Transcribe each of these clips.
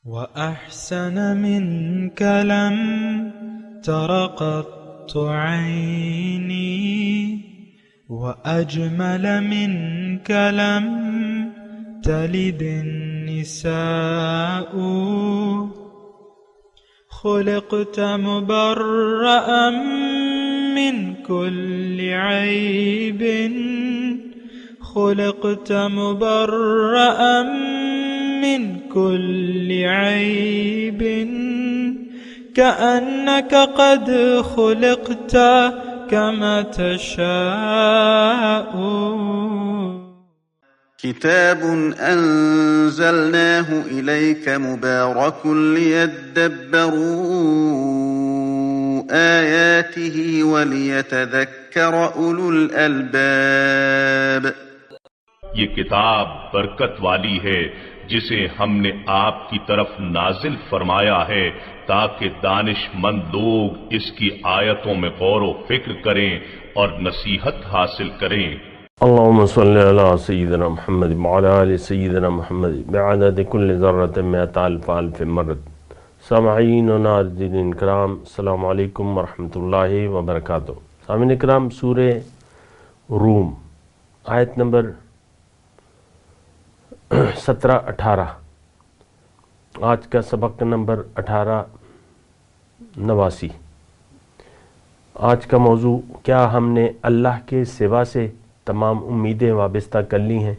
وأحسن منك لم تر قط عيني وأجمل منك لم تلد النساء خلقت مبرأ من كل عيب خلقت مبرأ من كل عيب كأنك قد خلقت كما تشاء. كتاب أنزلناه إليك مبارك ليدبروا آياته وليتذكر أولو الألباب. یہ کتاب برکت والی ہے جسے ہم نے آپ کی طرف نازل فرمایا ہے تاکہ دانش مند لوگ اس کی آیتوں میں غور و فکر کریں اور نصیحت حاصل کریں. اللهم صل على سيدنا محمد وعلى آل سيدنا محمد بعدد كل ذرة مئة ألف ألف مرة. سامعین و ناظرین کرام، السلام علیکم ورحمۃ اللہ وبرکاتہ. سامعین کرام، سورہ روم آیت نمبر 17-18، آج کا سبق نمبر 1889. آج کا موضوع: کیا ہم نے اللہ کے سوا سے تمام امیدیں وابستہ کر لی ہیں؟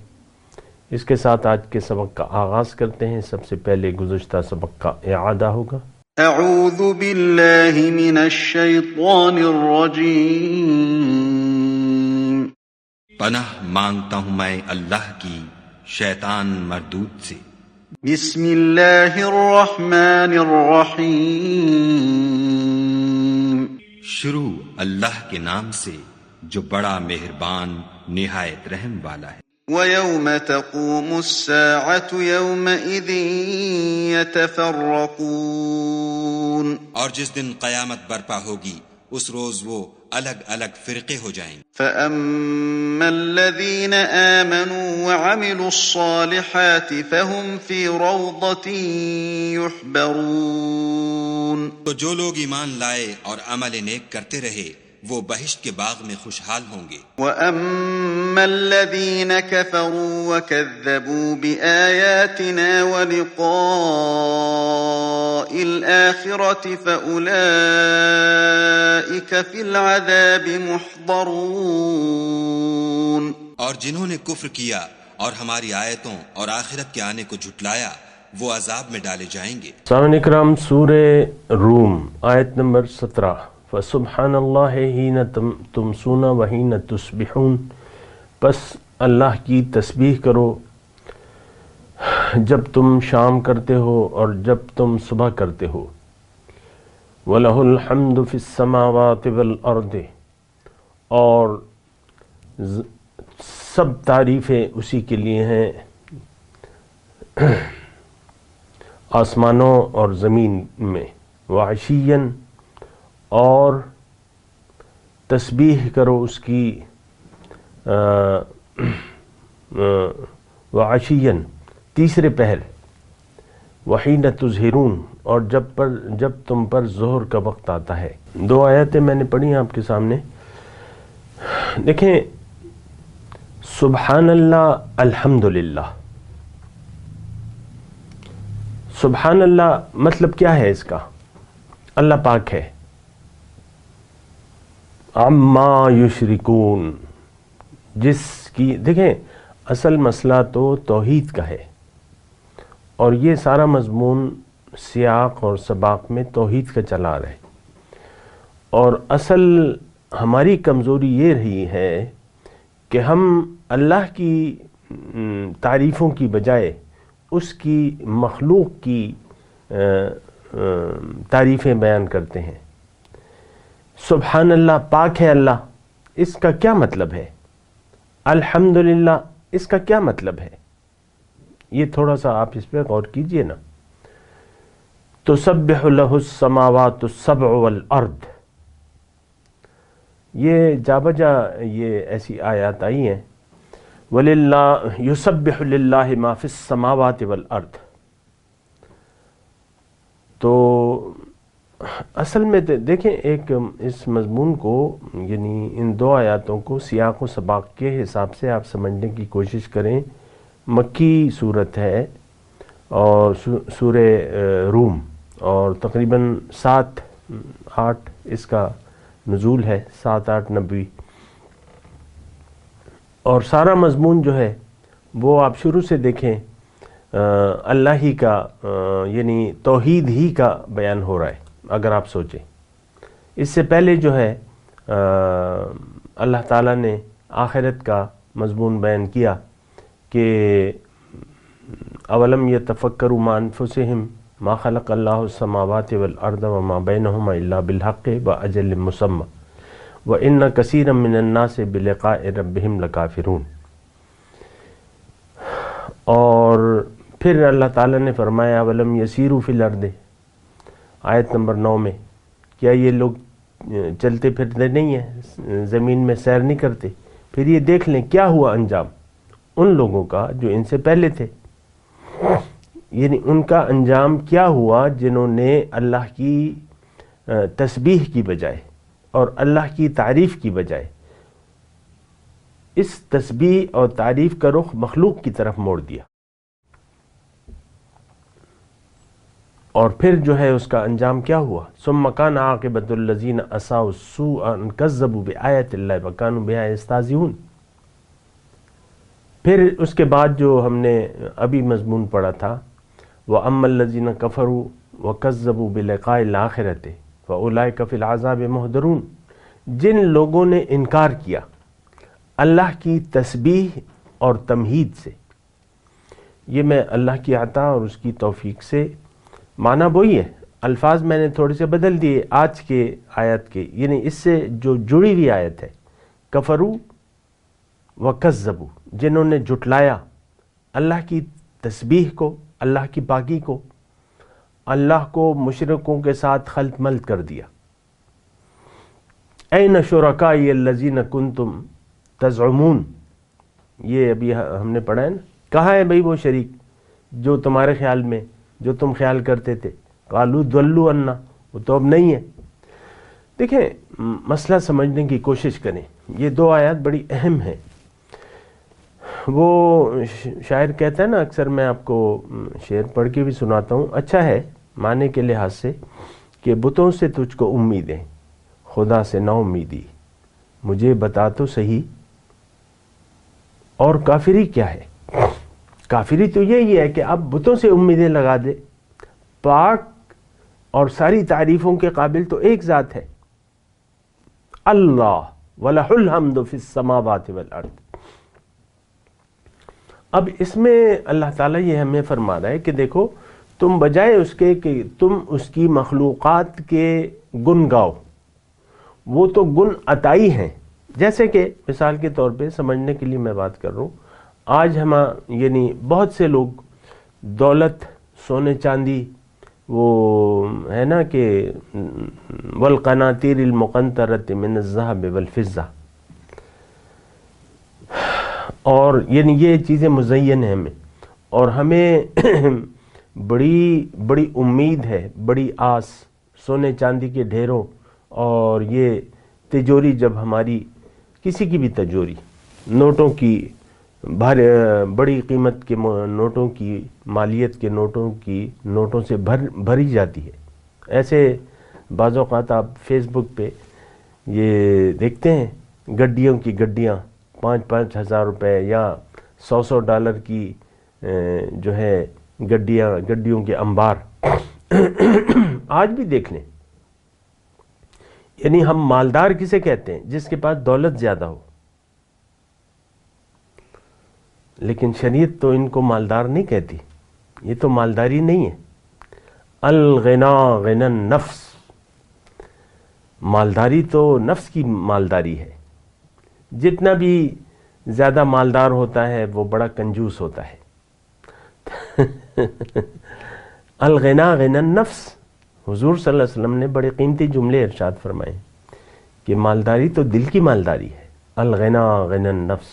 اس کے ساتھ آج کے سبق کا آغاز کرتے ہیں. سب سے پہلے گزشتہ سبق کا اعادہ ہوگا. اعوذ باللہ من الشیطان الرجیم. پناہ مانگتا ہوں میں اللہ کی شیطان مردود سے. بسم اللہ الرحمن الرحیم. شروع اللہ کے نام سے جو بڑا مہربان نہایت رحم والا ہے. وَيَوْمَ تَقُومُ السَّاعَةُ يَوْمَئِذٍ يَتَفَرَّقُونَ. اور جس دن قیامت برپا ہوگی اس روز وہ الگ الگ فرقے ہو جائیں گے. فَأَمَّا الَّذِينَ آمَنُوا وَعَمِلُوا الصَّالِحَاتِ فَهُمْ فِي رَوْضَةٍ يُحْبَرُونَ. تو جو لوگ ایمان لائے اور عمل نیک کرتے رہے وہ بہشت کے باغ میں خوشحال ہوں گے. وَأَمَّا الَّذِينَ كَفَرُوا وَكَذَّبُوا بِآيَاتِنَا وَلِقَاءِ الْآخِرَةِ فَأُولَئِكَ فِي الْعَذَابِ مُحْضَرُونَ. اور جنہوں نے کفر کیا اور ہماری آیتوں اور آخرت کے آنے کو جھٹلایا وہ عذاب میں ڈالے جائیں گے. سامعین کرام، سورہ روم آیت نمبر 17. فسبحان اللہ حین تمسون وحین تصبحون. پس اللہ کی تسبیح کرو جب تم شام کرتے ہو اور جب تم صبح کرتے ہو. وَلَهُ الْحَمْدُ فِي السَّمَاوَاتِ وَالْأَرْضِ. اور سب تعریفیں اسی کے لیے ہیں آسمانوں اور زمین میں. وَعَشِيًّا. اور تسبیح کرو اس کی وعشیًا تیسرے پہر. وحین تظہرون. اور جب تم پر ظہر کا وقت آتا ہے. دو آیتیں میں نے پڑھی ہیں آپ کے سامنے. دیکھیں، سبحان اللہ، الحمدللہ. سبحان اللہ مطلب کیا ہے اس کا؟ اللہ پاک ہے. عما یشرکون، جس کی دیکھیں اصل مسئلہ تو توحید کا ہے اور یہ سارا مضمون سیاق اور سباق میں توحید کا چلا رہے. اور اصل ہماری کمزوری یہ رہی ہے کہ ہم اللہ کی تعریفوں کی بجائے اس کی مخلوق کی تعریفیں بیان کرتے ہیں. سبحان اللہ، پاک ہے اللہ، اس کا کیا مطلب ہے؟ الحمدللہ، اس کا کیا مطلب ہے؟ یہ تھوڑا سا آپ اس پہ غور کیجئے نا. تسبح لہ السماوات السبع والارض، یہ جا بجا یہ ایسی آیات آئی ہیں. وَلِلَّهِ يُسَبِّحُ لِلَّهِ مَا فِي السَّمَاوَاتِ وَالْأَرْضِ. تو اصل میں دیکھیں ایک اس مضمون کو یعنی ان دو آیاتوں کو سیاق و سباق کے حساب سے آپ سمجھنے کی کوشش کریں. مکی صورت ہے اور سورہ روم، اور تقریباً 7-8 اس کا نزول ہے، 7-8 نبوی، اور سارا مضمون جو ہے وہ آپ شروع سے دیکھیں اللہ ہی کا یعنی توحید ہی کا بیان ہو رہا ہے. اگر آپ سوچیں اس سے پہلے جو ہے اللہ تعالیٰ نے آخرت کا مضمون بیان کیا کہ اولم یتفکروا ما انفسہم ما خلق اللہ السماوات والارض وما بینہما الا بالحق واجل مسمى وان کثیرا من الناس بلقاء ربہم لکافرون. اور پھر اللہ تعالیٰ نے فرمایا اولم یسیروا فی الارض، آیت نمبر 9 میں، کیا یہ لوگ چلتے پھرتے نہیں ہیں، زمین میں سیر نہیں کرتے؟ پھر یہ دیکھ لیں کیا ہوا انجام ان لوگوں کا جو ان سے پہلے تھے، یعنی ان کا انجام کیا ہوا جنہوں نے اللہ کی تسبیح کی بجائے اور اللہ کی تعریف کی بجائے اس تسبیح اور تعریف کا رخ مخلوق کی طرف موڑ دیا. اور پھر جو ہے اس کا انجام کیا ہوا؟ ثم کان عاقبۃ الذین اساءوا السوء ان کذبوا بآیات اللہ وکانوا بہا یستہزئون. پھر اس کے بعد جو ہم نے ابھی مضمون پڑھا تھا وَأَمَّا الَّذِينَ كَفَرُوا وَكَذَّبُوا بِلِقَاءِ الْآخِرَةِ فَأُولَٰئِكَ فِي الْعَذَابِ مُحْضَرُونَ. جن لوگوں نے انکار کیا اللہ کی تسبیح اور تمہید سے، یہ میں اللہ کی عطا اور اس کی توفیق سے، معنی وہی ہے، الفاظ میں نے تھوڑے سے بدل دیے آج کے آیت کے، یعنی اس سے جو جڑی ہوئی آیت ہے کفروا وکذبوا، جنہوں نے جھٹلایا اللہ کی تسبیح کو، اللہ کی پاکی کو، اللہ کو مشرکوں کے ساتھ خلط ملط کر دیا. این شرکائی الذین کنتم تزعمون، یہ ابھی ہم نے پڑھا ہے نا، کہاں ہے بھئی وہ شریک جو تمہارے خیال میں، جو تم خیال کرتے تھے، قالوا ضلوا عنا، وہ تو اب نہیں ہے. دیکھیں مسئلہ سمجھنے کی کوشش کریں، یہ دو آیات بڑی اہم ہیں. وہ شاعر کہتا ہے نا، اکثر میں آپ کو شعر پڑھ کے بھی سناتا ہوں، اچھا ہے معنی کے لحاظ سے، کہ بتوں سے تجھ کو امیدیں، خدا سے نا امیدی، مجھے بتا تو صحیح اور کافری کیا ہے. کافری تو یہی ہے کہ آپ بتوں سے امیدیں لگا دے. پاک اور ساری تعریفوں کے قابل تو ایک ذات ہے، اللہ وَلَهُ الْحَمْدُ فِي السَّمَاوَاتِ وَالْأَرْضِ. اب اس میں اللہ تعالیٰ یہ ہمیں فرما رہا ہے کہ دیکھو، تم بجائے اس کے کہ تم اس کی مخلوقات کے گن گاؤ، وہ تو گن عطائی ہیں. جیسے کہ مثال کے طور پہ سمجھنے کے لیے میں بات کر رہا ہوں، آج ہم یعنی بہت سے لوگ دولت، سونے چاندی، وہ ہے نا کہ والقناطیر المقنطرۃ من الذهب والفضہ، اور یعنی یہ چیزیں مزین ہیں ہمیں، اور ہمیں بڑی بڑی امید ہے، بڑی آس سونے چاندی کے ڈھیروں، اور یہ تجوری جب ہماری کسی کی بھی تجوری، نوٹوں کی بڑی قیمت کے نوٹوں کی، مالیت کے نوٹوں سے بھری جاتی ہے. ایسے بعض اوقات آپ فیس بک پہ یہ دیکھتے ہیں گڈیوں کی گڈیاں، 5-5 ہزار روپے یا $100 کی جو ہے گڈیوں کے انبار. آج بھی دیکھ لیں، یعنی ہم مالدار کسے کہتے ہیں؟ جس کے پاس دولت زیادہ ہو. لیکن شریعت تو ان کو مالدار نہیں کہتی، یہ تو مالداری نہیں ہے. الغنا غنا النفس، مالداری تو نفس کی مالداری ہے. جتنا بھی زیادہ مالدار ہوتا ہے وہ بڑا کنجوس ہوتا ہے. الغنا غنا النفس، حضور صلی اللہ علیہ وسلم نے بڑے قیمتی جملے ارشاد فرمائے کہ مالداری تو دل کی مالداری ہے. الغنا غنا النفس.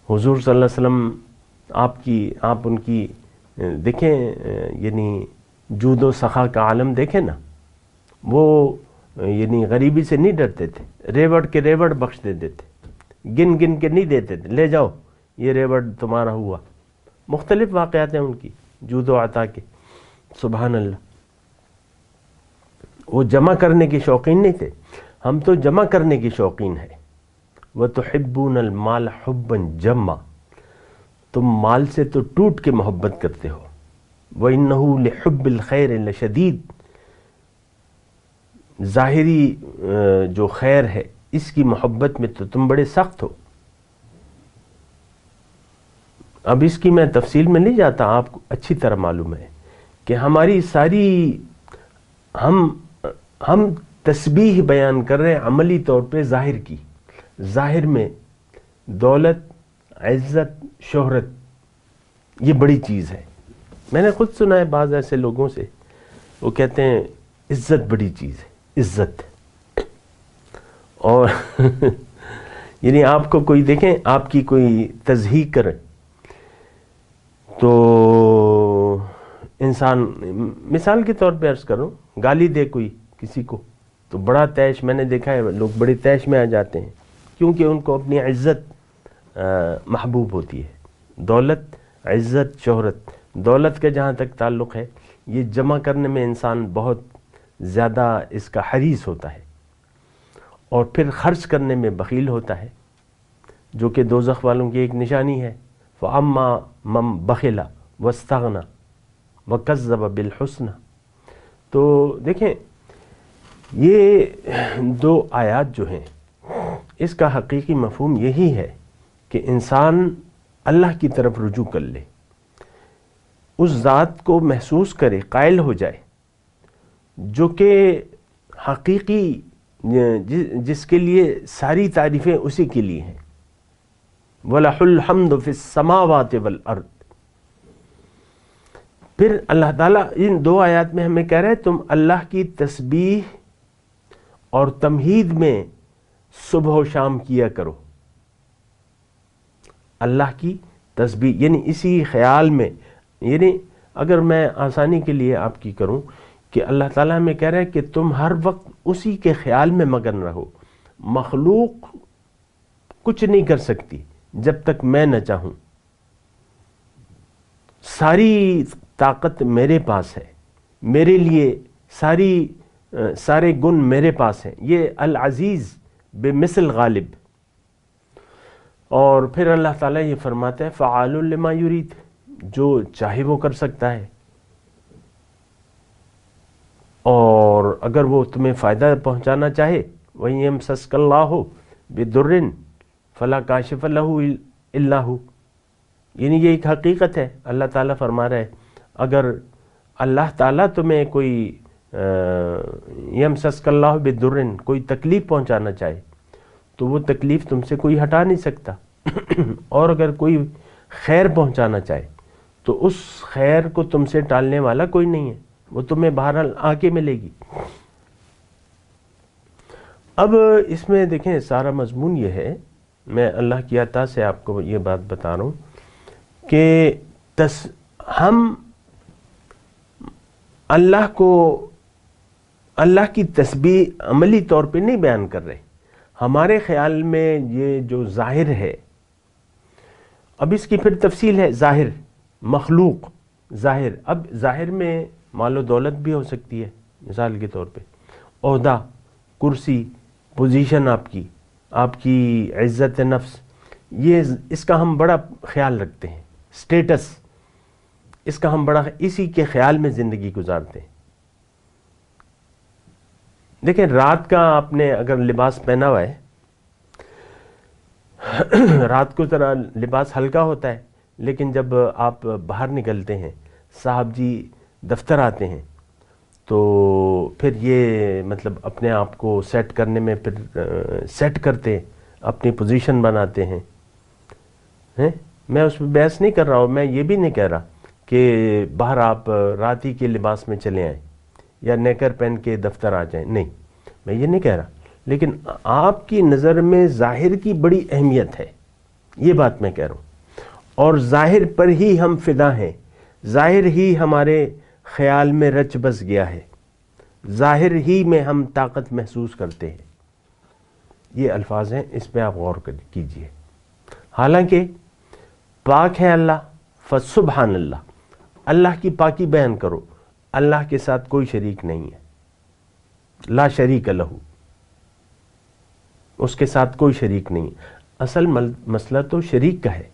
حضور صلی اللہ علیہ وسلم آپ ان کی دیکھیں، یعنی جود و سخا کا عالم دیکھیں نا، وہ یعنی غریبی سے نہیں ڈرتے تھے، ریوڑ کے ریوڑ بخش دیتے تھے، گن گن کے نہیں دیتے تھے، لے جاؤ یہ ریوڑ تمہارا ہوا۔ مختلف واقعات ہیں ان کی جود و عطا کے، سبحان اللہ۔ وہ جمع کرنے کے شوقین نہیں تھے، ہم تو جمع کرنے کی شوقین ہیں۔ وَتُحِبُّونَ الْمَالَ حُبًّا جَمًّا، تم مال سے تو ٹوٹ کے محبت کرتے ہو۔ وَإِنَّهُ لِحُبِّ الْخَيْرِ لَشَدِيدٌ، ظاہری جو خیر ہے اس کی محبت میں تو تم بڑے سخت ہو۔ اب اس کی میں تفصیل میں نہیں جاتا، آپ کو اچھی طرح معلوم ہے کہ ہماری ساری ہم تسبیح بیان کر رہے ہیں عملی طور پہ ظاہر کی۔ ظاہر میں دولت، عزت، شہرت یہ بڑی چیز ہے۔ میں نے خود سنا ہے بعض ایسے لوگوں سے، وہ کہتے ہیں عزت بڑی چیز ہے، عزت۔ اور یعنی آپ کو کوئی دیکھیں، آپ کی کوئی تضحیق کرے تو انسان، مثال کے طور پہ عرض کروں، گالی دے کوئی کسی کو تو بڑا تیش، میں نے دیکھا ہے لوگ بڑے تیش میں آ جاتے ہیں، کیونکہ ان کو اپنی عزت محبوب ہوتی ہے۔ دولت، عزت، شہرت، دولت کا جہاں تک تعلق ہے یہ جمع کرنے میں انسان بہت زیادہ اس کا حریص ہوتا ہے، اور پھر خرچ کرنے میں بخیل ہوتا ہے، جو کہ دوزخ والوں کی ایک نشانی ہے۔ فَأَمَّا مَن بَخِلَ وَاسْتَغْنَى وَكَذَّبَ بِالْحُسْنَى۔ تو دیکھیں یہ دو آیات جو ہیں اس کا حقیقی مفہوم یہی ہے کہ انسان اللہ کی طرف رجوع کر لے، اس ذات کو محسوس کرے، قائل ہو جائے جو کہ حقیقی، جس کے لیے ساری تعریفیں اسی کے لیے ہیں۔ وَلَهُ الْحَمْدُ فِي السَّمَاوَاتِ وَالْأَرْضِ۔ پھر اللہ تعالیٰ ان دو آیات میں ہمیں کہہ رہے ہیں تم اللہ کی تسبیح اور تمہید میں صبح و شام کیا کرو۔ اللہ کی تسبیح یعنی اسی خیال میں، یعنی اگر میں آسانی کے لیے آپ کی کروں کہ اللہ تعالیٰ ہمیں کہہ رہے ہیں کہ تم ہر وقت اسی کے خیال میں مگن رہو۔ مخلوق کچھ نہیں کر سکتی جب تک میں نہ چاہوں، ساری طاقت میرے پاس ہے، میرے لیے سارے گن میرے پاس ہیں۔ یہ العزیز بمثل غالب۔ اور پھر اللہ تعالیٰ یہ فرماتا ہے فعال لما یرید، جو چاہے وہ کر سکتا ہے، اور اگر وہ تمہیں فائدہ پہنچانا چاہے وَإِن يَمْسَسْكَ اللَّهُ بِضُرٍّ فَلَا كَاشِفَ لَهُ إِلَّا هُوَ۔ یعنی یہ ایک حقیقت ہے، اللہ تعالیٰ فرما رہے اگر اللہ تعالیٰ تمہیں کوئی يَمْسَسْكَ اللَّهُ بِضُرٍّ کوئی تکلیف پہنچانا چاہے تو وہ تکلیف تم سے کوئی ہٹا نہیں سکتا، اور اگر کوئی خیر پہنچانا چاہے تو اس خیر کو تم سے ٹالنے والا کوئی نہیں ہے، وہ تمہیں بہرحال آ کے ملے گی۔ اب اس میں دیکھیں سارا مضمون یہ ہے، میں اللہ کی عطا سے آپ کو یہ بات بتا رہا ہوں کہ ہم اللہ کی تسبیح عملی طور پہ نہیں بیان کر رہے، ہمارے خیال میں یہ جو ظاہر ہے، اب اس کی پھر تفصیل ہے، ظاہر، مخلوق، ظاہر۔ اب ظاہر میں مال و دولت بھی ہو سکتی ہے، مثال کے طور پہ عہدہ، کرسی، پوزیشن، آپ کی عزت نفس، یہ اس کا ہم بڑا خیال رکھتے ہیں، سٹیٹس، اس کا ہم بڑا اسی کے خیال میں زندگی گزارتے ہیں۔ دیکھیں رات کا آپ نے اگر لباس پہنا ہوا ہے، رات کو ذرا لباس ہلکا ہوتا ہے، لیکن جب آپ باہر نکلتے ہیں، صاحب جی دفتر آتے ہیں، تو پھر یہ مطلب اپنے آپ کو سیٹ کرنے میں پھر سیٹ کرتے، اپنی پوزیشن بناتے ہیں۔ میں اس پہ بحث نہیں کر رہا ہوں، میں یہ بھی نہیں کہہ رہا کہ باہر آپ رات ہی کے لباس میں چلے آئیں یا نیکر پہن کے دفتر آ جائیں، نہیں، میں یہ نہیں کہہ رہا، لیکن آپ کی نظر میں ظاہر کی بڑی اہمیت ہے، یہ بات میں کہہ رہا ہوں، اور ظاہر پر ہی ہم فدا ہیں، ظاہر ہی خیال میں رچ بس گیا ہے، ظاہر ہی میں ہم طاقت محسوس کرتے ہیں۔ یہ الفاظ ہیں، اس پہ آپ غور کیجئے۔ حالانکہ پاک ہے اللہ، فسبحان اللہ، اللہ کی پاکی بیان کرو، اللہ کے ساتھ کوئی شریک نہیں ہے، لا شریک لہ، اس کے ساتھ کوئی شریک نہیں۔ اصل مسئلہ تو شریک کا ہے۔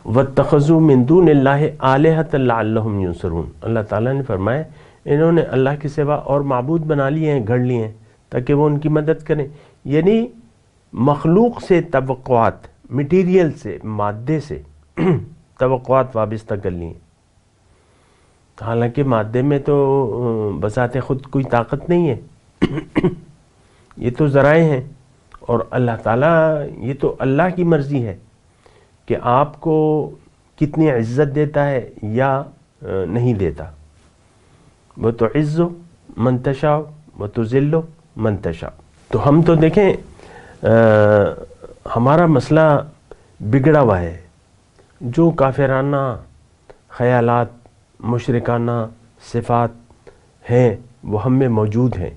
وَاتَّخَذُوا مِن دُونِ اللَّهِ آلِهَةً لَعَلَّهُمْ يُنصَرُونَ، اللہ تعالیٰ نے فرمایا انہوں نے اللہ کے سوا اور معبود بنا لیے ہیں، گھڑ لیے ہیں تاکہ وہ ان کی مدد کریں۔ یعنی مخلوق سے توقعات، مٹیریل سے، مادے سے توقعات وابستہ کر لیے، حالانکہ مادے میں تو بذات خود کوئی طاقت نہیں ہے، یہ تو ذرائع ہیں، اور اللہ تعالیٰ، یہ تو اللہ کی مرضی ہے کہ آپ کو کتنی عزت دیتا ہے یا نہیں دیتا۔ وہ تو عزو من تشاء و تذل من تشاء۔ تو ہم تو دیکھیں ہمارا مسئلہ بگڑا ہوا ہے، جو کافرانہ خیالات، مشرکانہ صفات ہیں وہ ہم میں موجود ہیں۔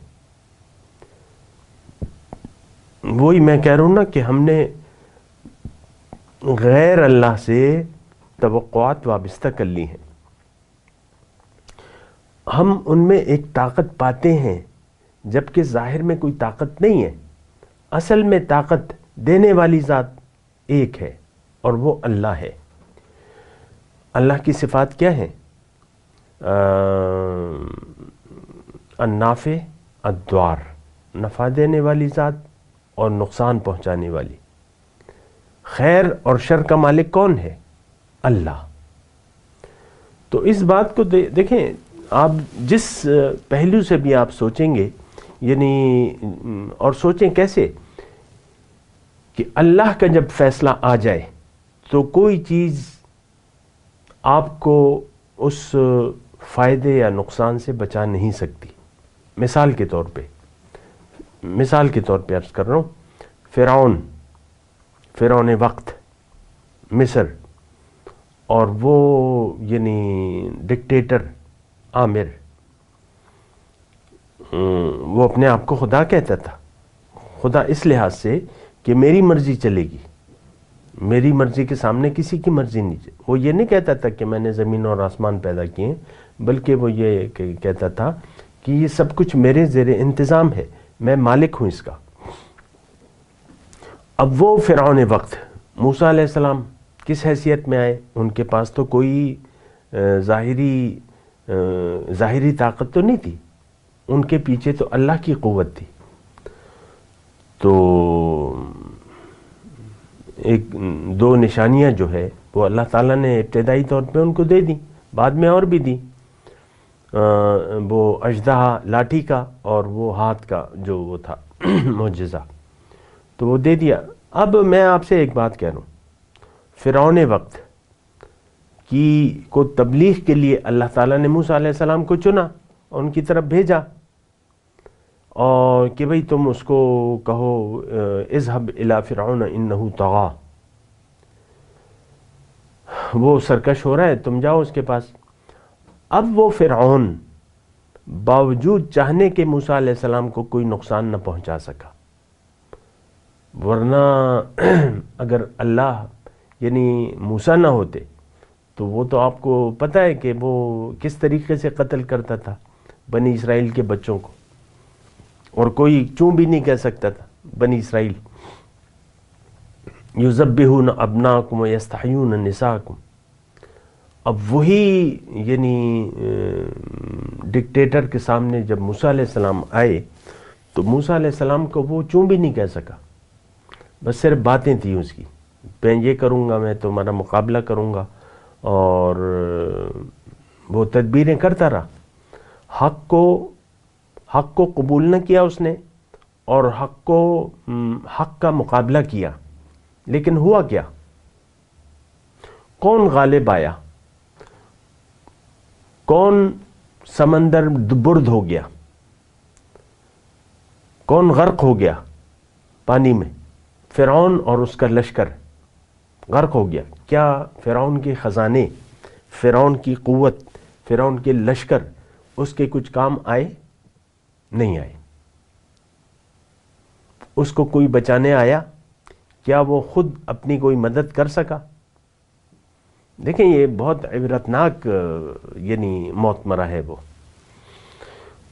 وہی میں کہہ رہا ہوں نا کہ ہم نے غیر اللہ سے توقعات وابستہ کر لی ہیں۔ ہم ان میں ایک طاقت پاتے ہیں جبکہ ظاہر میں کوئی طاقت نہیں ہے۔ اصل میں طاقت دینے والی ذات ایک ہے اور وہ اللہ ہے۔ اللہ کی صفات کیا ہیں؟ النافع الضار، نفع دینے والی ذات اور نقصان پہنچانے والی۔ خیر اور شر کا مالک کون ہے؟ اللہ۔ تو اس بات کو دیکھیں، آپ جس پہلو سے بھی آپ سوچیں گے، یعنی اور سوچیں کیسے کہ اللہ کا جب فیصلہ آ جائے تو کوئی چیز آپ کو اس فائدے یا نقصان سے بچا نہیں سکتی۔ مثال کے طور پہ عرض کر رہا ہوں، فرعون وقت مصر، اور وہ یعنی ڈکٹیٹر عامر، وہ اپنے آپ کو خدا کہتا تھا۔ خدا اس لحاظ سے کہ میری مرضی چلے گی، میری مرضی کے سامنے کسی کی مرضی نہیں۔ وہ یہ نہیں کہتا تھا کہ میں نے زمین اور آسمان پیدا کیے، بلکہ وہ یہ کہتا تھا کہ یہ سب کچھ میرے زیر انتظام ہے، میں مالک ہوں اس کا۔ اب وہ فرعون وقت، موسیٰ علیہ السلام کس حیثیت میں آئے؟ ان کے پاس تو کوئی ظاہری طاقت تو نہیں تھی، ان کے پیچھے تو اللہ کی قوت تھی۔ تو ایک دو نشانیاں جو ہے وہ اللہ تعالیٰ نے ابتدائی طور پہ ان کو دے دی، بعد میں اور بھی دی، وہ اژدہا لاٹھی کا اور وہ ہاتھ کا جو وہ تھا معجزہ، تو وہ دے دیا۔ اب میں آپ سے ایک بات کہہ رہا ہوں، فرعون وقت کو تبلیغ کے لیے اللہ تعالیٰ نے موسیٰ علیہ السلام کو چنا اور ان کی طرف بھیجا، اور کہ بھئی تم اس کو کہو اذهب الى فرعون انه طغى، وہ سرکش ہو رہا ہے، تم جاؤ اس کے پاس۔ اب وہ فرعون باوجود چاہنے کے موسیٰ علیہ السلام کو کوئی نقصان نہ پہنچا سکا، ورنہ اگر اللہ یعنی موسیٰ نہ ہوتے تو وہ تو آپ کو پتہ ہے کہ وہ کس طریقے سے قتل کرتا تھا بنی اسرائیل کے بچوں کو، اور کوئی چوں بھی نہیں کہہ سکتا تھا بنی اسرائیل۔ یذبحون ابناءکم ویستحیون نساءکم۔ اب وہی یعنی ڈکٹیٹر کے سامنے جب موسیٰ علیہ السلام آئے تو موسیٰ علیہ السلام کو وہ چوں بھی نہیں کہہ سکا، بس صرف باتیں تھیں اس کی، میں یہ کروں گا، میں تمہارا مقابلہ کروں گا، اور وہ تدبیریں کرتا رہا۔ حق کو قبول نہ کیا اس نے، اور حق کا مقابلہ کیا، لیکن ہوا کیا؟ کون غالب آیا؟ کون سمندر برد ہو گیا؟ کون غرق ہو گیا پانی میں؟ فرعون اور اس کا لشکر غرق ہو گیا۔ کیا فرعون کے خزانے، فرعون کی قوت، فرعون کے لشکر اس کے کچھ کام آئے؟ نہیں آئے۔ اس کو کوئی بچانے آیا؟ کیا وہ خود اپنی کوئی مدد کر سکا؟ دیکھیں یہ بہت عبرتناک یعنی موت مرا ہے وہ،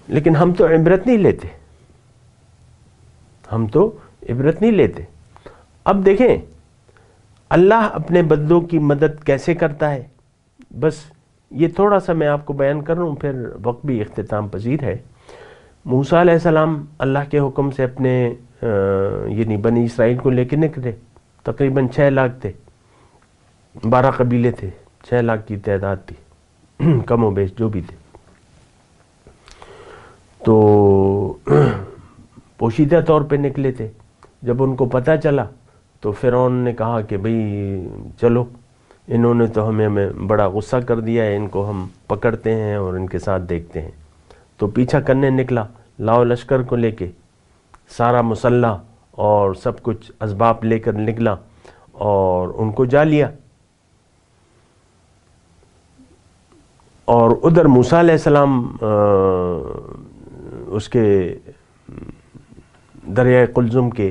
لیکن ہم تو عبرت نہیں لیتے، ہم تو عبرت نہیں لیتے۔ اب دیکھیں اللہ اپنے بندوں کی مدد کیسے کرتا ہے، بس یہ تھوڑا سا میں آپ کو بیان کر رہا ہوں، پھر وقت بھی اختتام پذیر ہے۔ موسیٰ علیہ السلام اللہ کے حکم سے اپنے یعنی بنی اسرائیل کو لے کے نکلے، تقریباً 6 لاکھ تھے، 12 قبیلے تھے، 6 لاکھ کی تعداد تھی، کم و بیش جو بھی تھے۔ تو پوشیدہ طور پہ نکلے تھے۔ جب ان کو پتہ چلا تو فرعون نے کہا کہ بھئی چلو، انہوں نے تو ہمیں بڑا غصہ کر دیا ہے، ان کو ہم پکڑتے ہیں اور ان کے ساتھ دیکھتے ہیں۔ تو پیچھا کرنے نکلا، لاؤ لشکر کو لے کے، سارا مسلح اور سب کچھ اسباب لے کر نکلا اور ان کو جا لیا۔ اور ادھر موسیٰ علیہ السلام اس کے دریائے قلزم کے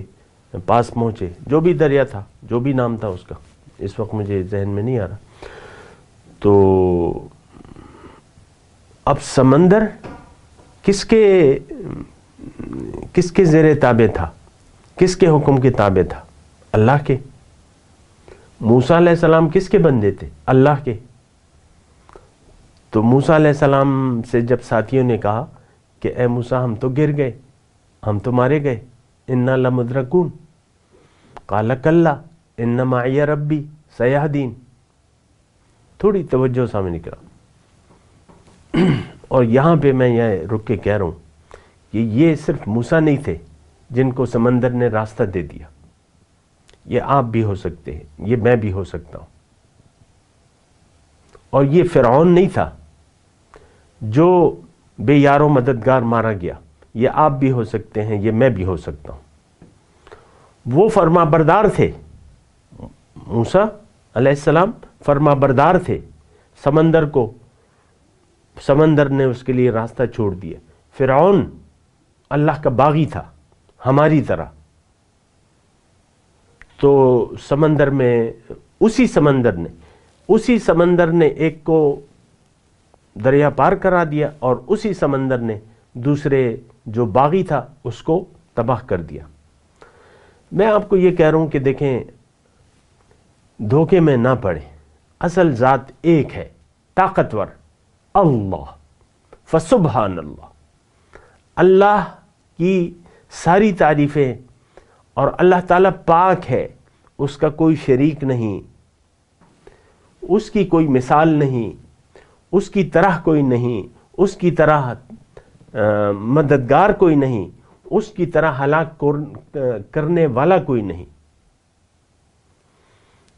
پاس پہنچے، جو بھی دریا تھا، جو بھی نام تھا اس کا، اس وقت مجھے ذہن میں نہیں آ رہا۔ تو اب سمندر کس کے زیر تابع تھا، کس کے حکم کے تابع تھا؟ اللہ کے۔ موسیٰ علیہ السلام کس کے بندے تھے؟ اللہ کے۔ تو موسیٰ علیہ السلام سے جب ساتھیوں نے کہا کہ اے موسیٰ ہم تو گر گئے، ہم تو مارے گئے، انا لمدرکون، قال کلا ان معی ربی سیہدین، تھوڑی توجہ سامنے کرا۔ اور یہاں پہ میں یہ رک کے کہہ رہا ہوں کہ یہ صرف موسیٰ نہیں تھے جن کو سمندر نے راستہ دے دیا، یہ آپ بھی ہو سکتے ہیں، یہ میں بھی ہو سکتا ہوں۔ اور یہ فرعون نہیں تھا جو بے یار و مددگار مارا گیا، یہ آپ بھی ہو سکتے ہیں، یہ میں بھی ہو سکتا ہوں۔ وہ فرما بردار تھے، موسیٰ علیہ السلام فرما بردار تھے، سمندر نے اس کے لیے راستہ چھوڑ دیا۔ فرعون اللہ کا باغی تھا ہماری طرح، تو سمندر میں اسی سمندر نے ایک کو دریا پار کرا دیا اور اسی سمندر نے دوسرے جو باغی تھا اس کو تباہ کر دیا۔ میں آپ کو یہ کہہ رہا ہوں کہ دیکھیں دھوکے میں نہ پڑیں، اصل ذات ایک ہے، طاقتور اللہ، فسبحان اللہ۔ اللہ کی ساری تعریفیں، اور اللہ تعالیٰ پاک ہے، اس کا کوئی شریک نہیں، اس کی کوئی مثال نہیں، اس کی طرح کوئی نہیں، اس کی طرح مددگار کوئی نہیں، اس کی طرح ہلاک کرنے والا کوئی نہیں۔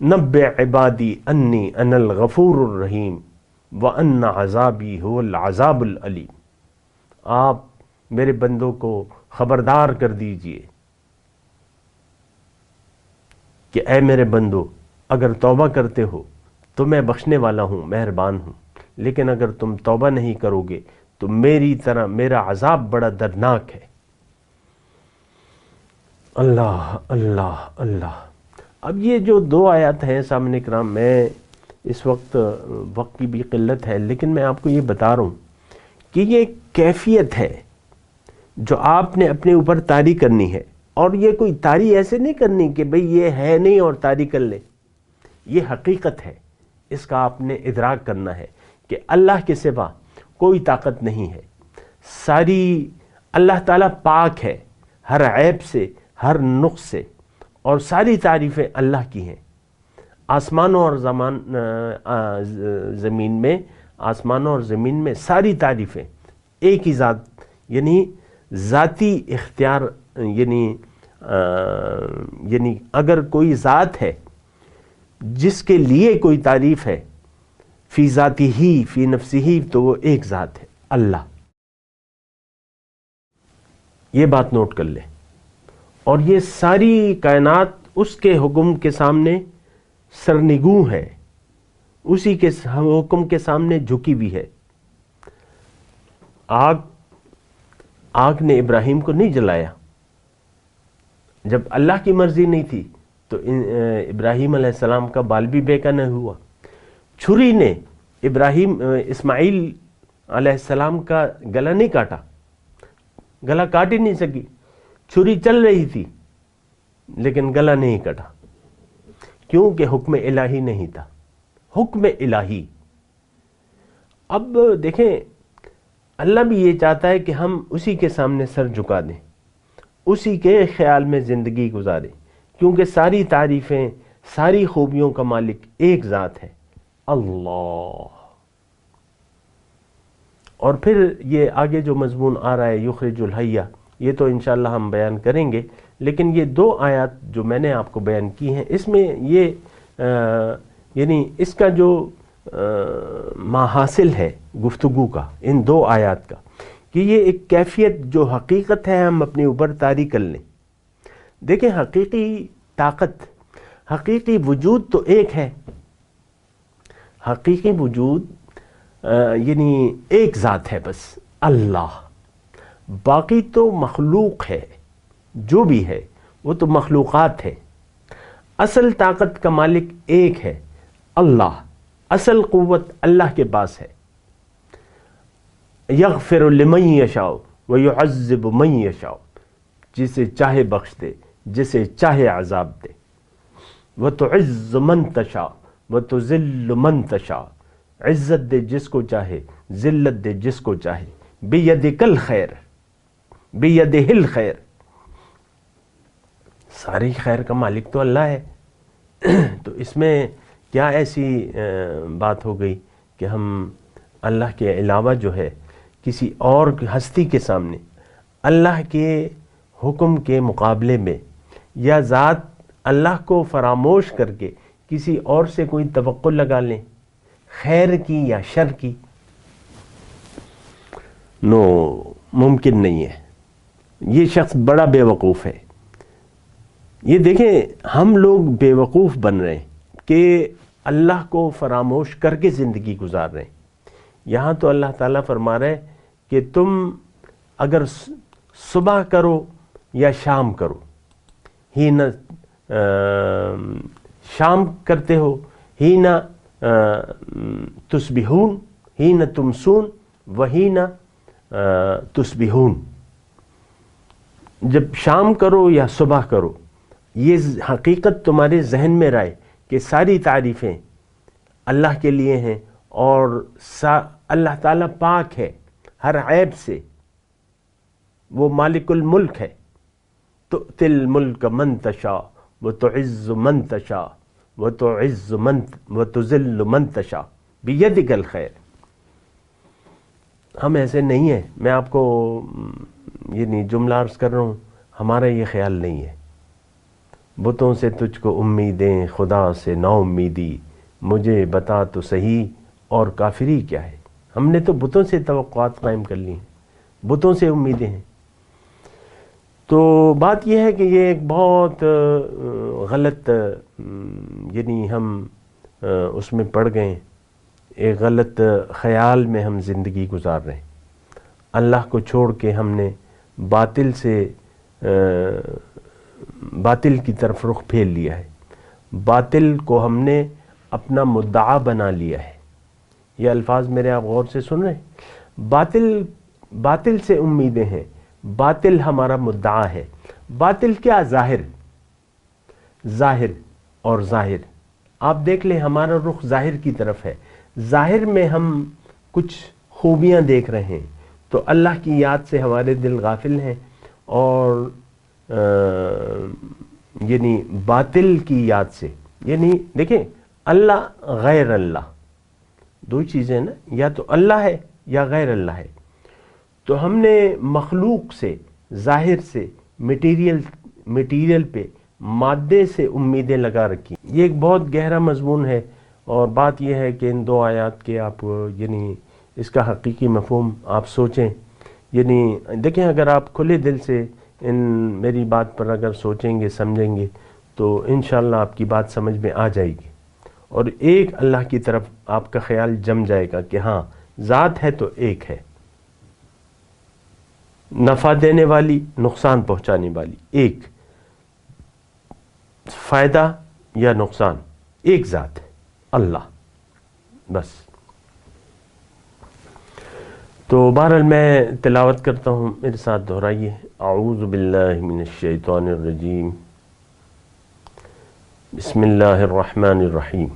نبئ عبادی انی انا الغفور الرحیم وان عذابی هو العذاب العلیم۔ آپ میرے بندوں کو خبردار کر دیجئے کہ اے میرے بندو، اگر توبہ کرتے ہو تو میں بخشنے والا ہوں، مہربان ہوں، لیکن اگر تم توبہ نہیں کرو گے تو میرا عذاب بڑا دردناک ہے۔ اللہ اللہ اللہ۔ اب یہ جو 2 آیات ہیں سامنے کرام، میں اس وقت کی بھی قلت ہے، لیکن میں آپ کو یہ بتا رہا ہوں کہ یہ کیفیت ہے جو آپ نے اپنے اوپر طاری کرنی ہے، اور یہ کوئی طاری ایسے نہیں کرنی کہ بھئی یہ ہے نہیں اور طاری کر لے، یہ حقیقت ہے، اس کا آپ نے ادراک کرنا ہے کہ اللہ کے سوا کوئی طاقت نہیں ہے، ساری اللہ تعالیٰ پاک ہے ہر عیب سے، ہر نقص سے، اور ساری تعریفیں اللہ کی ہیں۔ آسمانوں اور زمین میں ساری تعریفیں ایک ہی ذات، یعنی ذاتی اختیار، یعنی اگر کوئی ذات ہے جس کے لیے کوئی تعریف ہے فی ذاتی ہی فی نفسی ہی، تو وہ ایک ذات ہے، اللہ۔ یہ بات نوٹ کر لیں۔ اور یہ ساری کائنات اس کے حکم کے سامنے سرنگوں ہے، اسی کے حکم کے سامنے جھکی ہوئی ہے۔ آگ نے ابراہیم کو نہیں جلایا، جب اللہ کی مرضی نہیں تھی تو ابراہیم علیہ السلام کا بال بھی بیکا نہ ہوا۔ چھری نے اسماعیل علیہ السلام کا گلا نہیں کاٹا، گلا کاٹ ہی نہیں سکی، چھری چل رہی تھی لیکن گلا نہیں کٹا، کیونکہ حکم الہی نہیں تھا، حکم الہی۔ اب دیکھیں اللہ بھی یہ چاہتا ہے کہ ہم اسی کے سامنے سر جھکا دیں، اسی کے خیال میں زندگی گزاریں، کیونکہ ساری تعریفیں، ساری خوبیوں کا مالک ایک ذات ہے، اللہ۔ اور پھر یہ آگے جو مضمون آ رہا ہے یخرج الحیہ، یہ تو انشاءاللہ ہم بیان کریں گے، لیکن یہ 2 آیات جو میں نے آپ کو بیان کی ہیں، اس میں یہ یعنی اس کا جو ماحاصل ہے گفتگو کا، ان 2 آیات کا، کہ یہ ایک کیفیت جو حقیقت ہے ہم اپنے اوپر طاری کر لیں۔ دیکھیں حقیقی طاقت، حقیقی وجود تو ایک ہے، حقیقی وجود یعنی ایک ذات ہے بس، اللہ۔ باقی تو مخلوق ہے، جو بھی ہے وہ تو مخلوقات ہے۔ اصل طاقت کا مالک ایک ہے، اللہ۔ اصل قوت اللہ کے پاس ہے۔ یغفر لمن یشاء ویعذب من یشاء، جسے چاہے بخش دے، جسے چاہے عذاب دے۔ وتعز من تشاء وتذل من تشاء، عزت دے جس کو چاہے، ذلت دے جس کو چاہے۔ بیدک الخیر، بیدہ الخیر، ساری خیر کا مالک تو اللہ ہے۔ تو اس میں کیا ایسی بات ہو گئی کہ ہم اللہ کے علاوہ جو ہے کسی اور ہستی کے سامنے، اللہ کے حکم کے مقابلے میں، یا ذات اللہ کو فراموش کر کے کسی اور سے کوئی توقع لگا لیں، خیر کی یا شر کی؟ نو، ممکن نہیں ہے۔ یہ شخص بڑا بے وقوف ہے۔ یہ دیکھیں ہم لوگ بے وقوف بن رہے ہیں کہ اللہ کو فراموش کر کے زندگی گزار رہے ہیں۔ یہاں تو اللہ تعالیٰ فرما رہے کہ تم اگر صبح کرو یا شام کرو، ہی نہ شام کرتے ہو، ہی نہ تصبحون، ہی نہ تمسون وہی نہ تصبحون، جب شام کرو یا صبح کرو، یہ حقیقت تمہارے ذہن میں رہے کہ ساری تعریفیں اللہ کے لیے ہیں، اور اللہ تعالیٰ پاک ہے ہر عیب سے، وہ مالک الملک ہے۔ تؤتی الملک من تشاء وتعز من تشاء وتذل من تشاء بیدک الخیر۔ ہم ایسے نہیں ہیں، میں آپ کو یعنی جملہ عرض کر رہا ہوں، ہمارا یہ خیال نہیں ہے۔ بتوں سے تجھ کو امیدیں، خدا سے نا امیدی، مجھے بتا تو صحیح اور کافری کیا ہے۔ ہم نے تو بتوں سے توقعات قائم کر لی ہیں، بتوں سے امیدیں ہیں۔ تو بات یہ ہے کہ یہ ایک بہت غلط یعنی ہم اس میں پڑ گئے ہیں، ایک غلط خیال میں ہم زندگی گزار رہے ہیں۔ اللہ کو چھوڑ کے ہم نے باطل سے باطل کی طرف رخ پھیر لیا ہے، باطل کو ہم نے اپنا مدعا بنا لیا ہے۔ یہ الفاظ میرے آپ غور سے سن رہے ہیں؟ باطل سے امیدیں ہیں، باطل ہمارا مدعا ہے۔ باطل کیا؟ ظاہر اور ظاہر۔ آپ دیکھ لیں ہمارا رخ ظاہر کی طرف ہے، ظاہر میں ہم کچھ خوبیاں دیکھ رہے ہیں تو اللہ کی یاد سے ہمارے دل غافل ہیں، اور یعنی باطل کی یاد سے، یعنی دیکھیں اللہ غیر اللہ، دو چیزیں نا، یا تو اللہ ہے یا غیر اللہ ہے۔ تو ہم نے مخلوق سے، ظاہر سے، میٹیریل پہ، مادے سے امیدیں لگا رکھی۔ یہ ایک بہت گہرا مضمون ہے، اور بات یہ ہے کہ ان 2 آیات کے آپ یعنی اس کا حقیقی مفہوم آپ سوچیں۔ یعنی دیکھیں اگر آپ کھلے دل سے ان میری بات پر اگر سوچیں گے، سمجھیں گے، تو انشاءاللہ آپ کی بات سمجھ میں آ جائے گی، اور ایک اللہ کی طرف آپ کا خیال جم جائے گا کہ ہاں ذات ہے تو ایک ہے، نفع دینے والی، نقصان پہنچانے والی، ایک، فائدہ یا نقصان، ایک ذات ہے اللہ بس۔ تو بہرحال میں تلاوت کرتا ہوں، میرے ساتھ دہرائیے۔ اعوذ باللہ من الشیطان الرجیم، بسم اللہ الرحمن الرحیم۔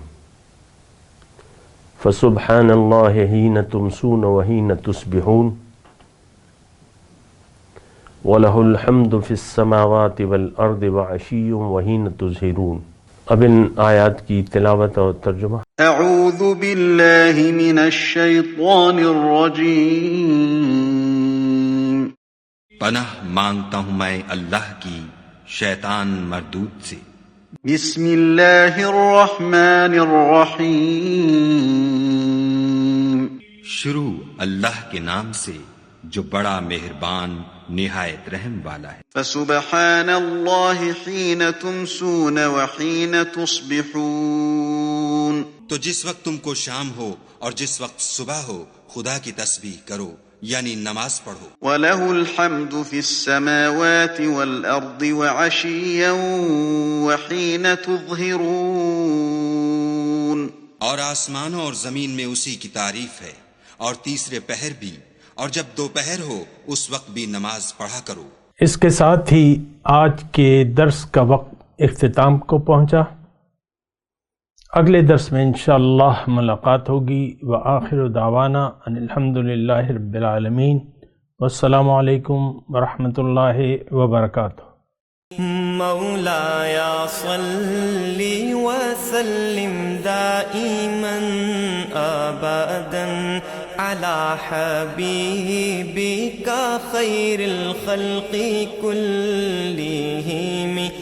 فسبحان اللہ حین تمسون وحین تصبحون وَلَهُ الْحَمْدُ فِي السَّمَاوَاتِ وَالْأَرْضِ وَعَشِيٌّ وَحِينَ تُظْهِرُونَ۔ اب ان آیات کی تلاوت اور ترجمہ۔ اعوذ باللہ من الشیطان الرجیم۔ پناہ مانگتا ہوں میں اللہ کی شیطان مردود سے۔ بسم اللہ الرحمن الرحیم۔ شروع اللہ کے نام سے جو بڑا مہربان نہایت رحم والا ہے۔ فسبحان اللہ حین تمسون وحین تصبحون۔ تو جس وقت تم کو شام ہو اور جس وقت صبح ہو خدا کی تسبیح کرو، یعنی نماز پڑھو۔ وَلَهُ الْحَمْدُ فِي السَّمَاوَاتِ وَالْأَرْضِ وَعَشِيًّا وَحِينَ تُظْهِرُونَ۔ اور آسمانوں اور زمین میں اسی کی تعریف ہے، اور تیسرے پہر بھی، اور جب دوپہر ہو اس وقت بھی نماز پڑھا کرو۔ اس کے ساتھ ہی آج کے درس کا وقت اختتام کو پہنچا۔ اگلے درس میں انشاءاللہ ملاقات ہوگی۔ وآخر دعوانا ان الحمدللہ رب العالمین، والسلام علیکم ورحمۃ اللہ وبرکاتہ۔ مولاي صل وسلم دائما ابدا على حبيبك خير الخلق كلهم